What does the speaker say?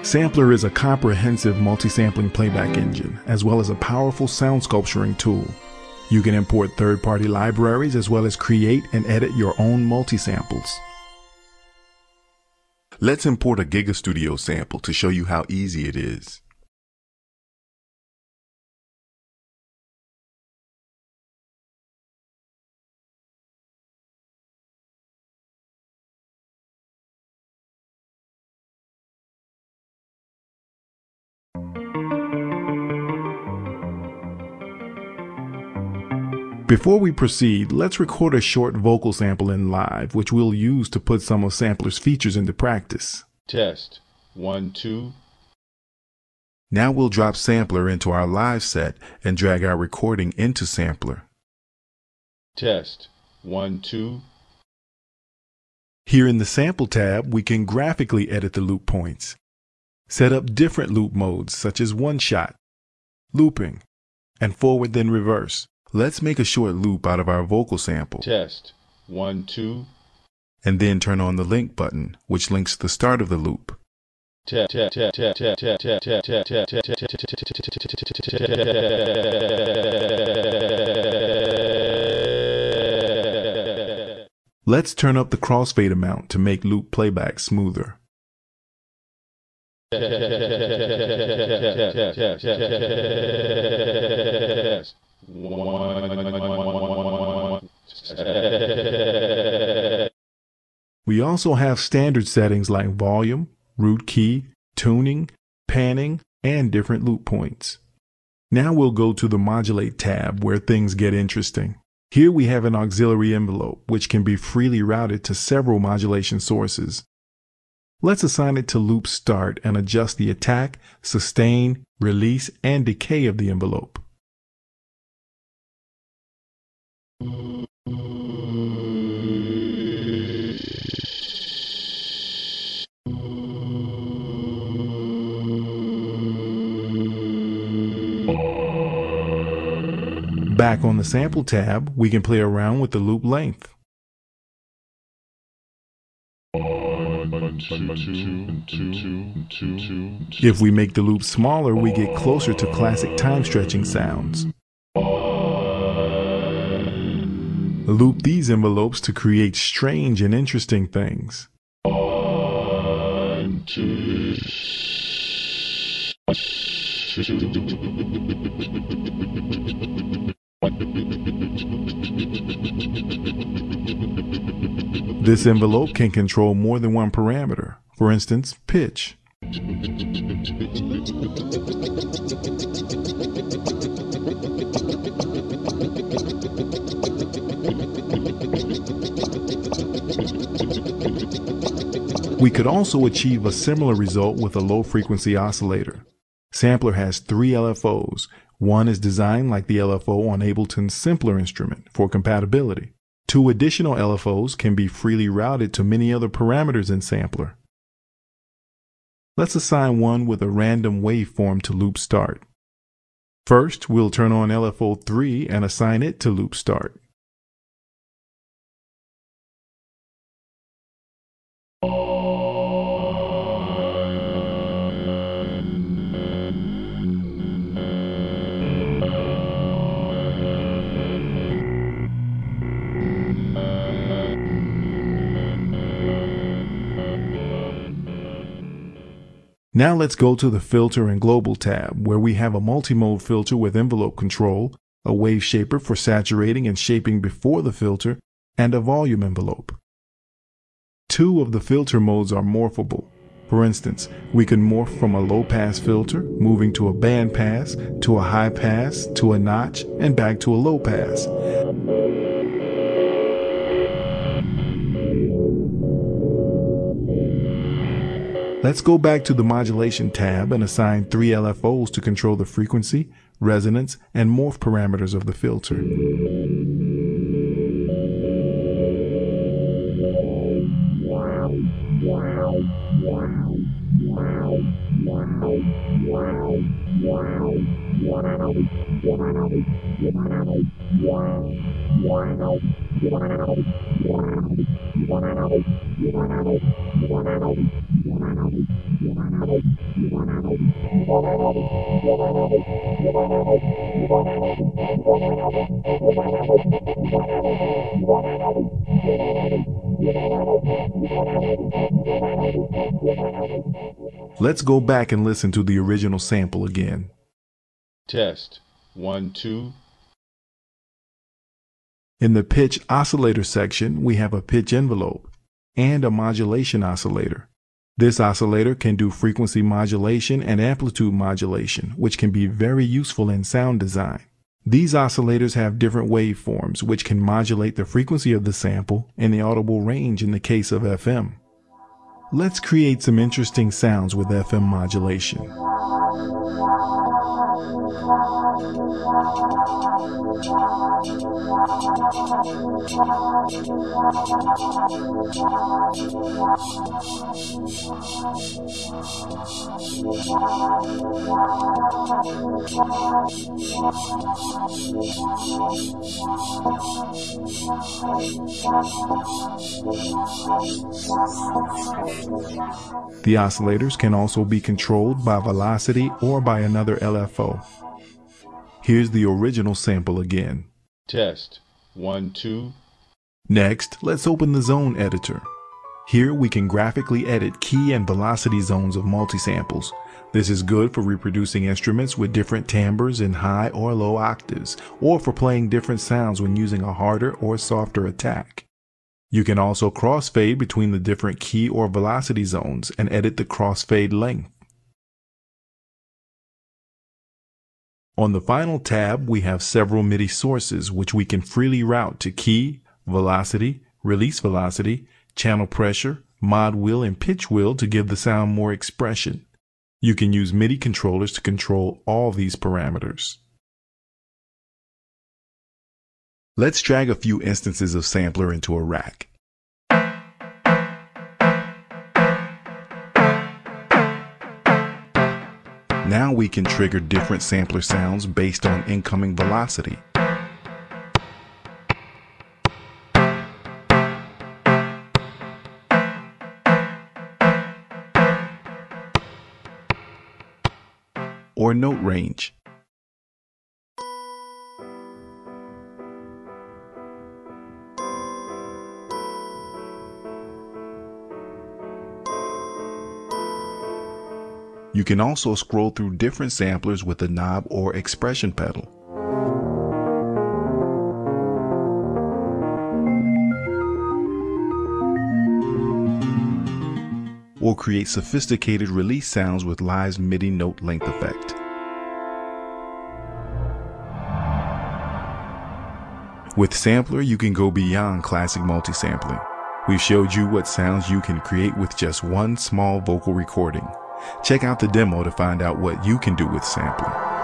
Sampler is a comprehensive multi-sampling playback engine, as well as a powerful sound sculpturing tool. You can import third-party libraries as well as create and edit your own multi-samples. Let's import a Giga Studio sample to show you how easy it is. Before we proceed, let's record a short vocal sample in live, which we'll use to put some of Sampler's features into practice. Test 1 2. Now we'll drop Sampler into our live set and drag our recording into Sampler. Test 1 2. Here in the Sample tab, we can graphically edit the loop points, set up different loop modes such as one-shot, looping, and forward then reverse. Let's make a short loop out of our vocal sample. Test 1 2. And then turn on the link button, which links the start of the loop. Let's turn up the crossfade amount to make loop playback smoother. We also have standard settings like volume, root key, tuning, panning, and different loop points. Now we'll go to the Modulate tab where things get interesting. Here we have an auxiliary envelope which can be freely routed to several modulation sources. Let's assign it to loop start and adjust the attack, sustain, release, and decay of the envelope. Back on the Sample tab, we can play around with the loop length. If we make the loop smaller, we get closer to classic time stretching sounds. Loop these envelopes to create strange and interesting things. This envelope can control more than one parameter, for instance, pitch. We could also achieve a similar result with a low-frequency oscillator. Sampler has 3 LFOs. One is designed like the LFO on Ableton's simpler instrument for compatibility. 2 additional LFOs can be freely routed to many other parameters in Sampler. Let's assign one with a random waveform to loop start. First, we'll turn on LFO 3 and assign it to loop start. Now let's go to the Filter and Global tab, where we have a multi-mode filter with envelope control, a wave shaper for saturating and shaping before the filter, and a volume envelope. 2 of the filter modes are morphable. For instance, we can morph from a low-pass filter, moving to a band pass, to a high pass, to a notch, and back to a low pass. Let's go back to the Modulation tab and assign 3 LFOs to control the frequency, resonance, and morph parameters of the filter. Let's go back and listen to the original sample again. Test 1 2. In the pitch oscillator section, we have a pitch envelope and a modulation oscillator. This oscillator can do frequency modulation and amplitude modulation, which can be very useful in sound design. These oscillators have different waveforms, which can modulate the frequency of the sample and the audible range in the case of FM. Let's create some interesting sounds with FM modulation. The oscillators can also be controlled by velocity or by another LFO. Here's the original sample again. Test 1 2. Next, let's open the zone editor. Here we can graphically edit key and velocity zones of multisamples. This is good for reproducing instruments with different timbres in high or low octaves, or for playing different sounds when using a harder or softer attack. You can also crossfade between the different key or velocity zones and edit the crossfade length. On the final tab, we have several MIDI sources which we can freely route to key, velocity, release velocity, channel pressure, mod wheel, and pitch wheel to give the sound more expression. You can use MIDI controllers to control all these parameters. Let's drag a few instances of sampler into a rack. Now we can trigger different sampler sounds based on incoming velocity. Or note range. You can also scroll through different samplers with a knob or expression pedal. Or create sophisticated release sounds with Live's MIDI note length effect. With Sampler, you can go beyond classic multi-sampling. We've showed you what sounds you can create with just one small vocal recording. Check out the demo to find out what you can do with Sampler.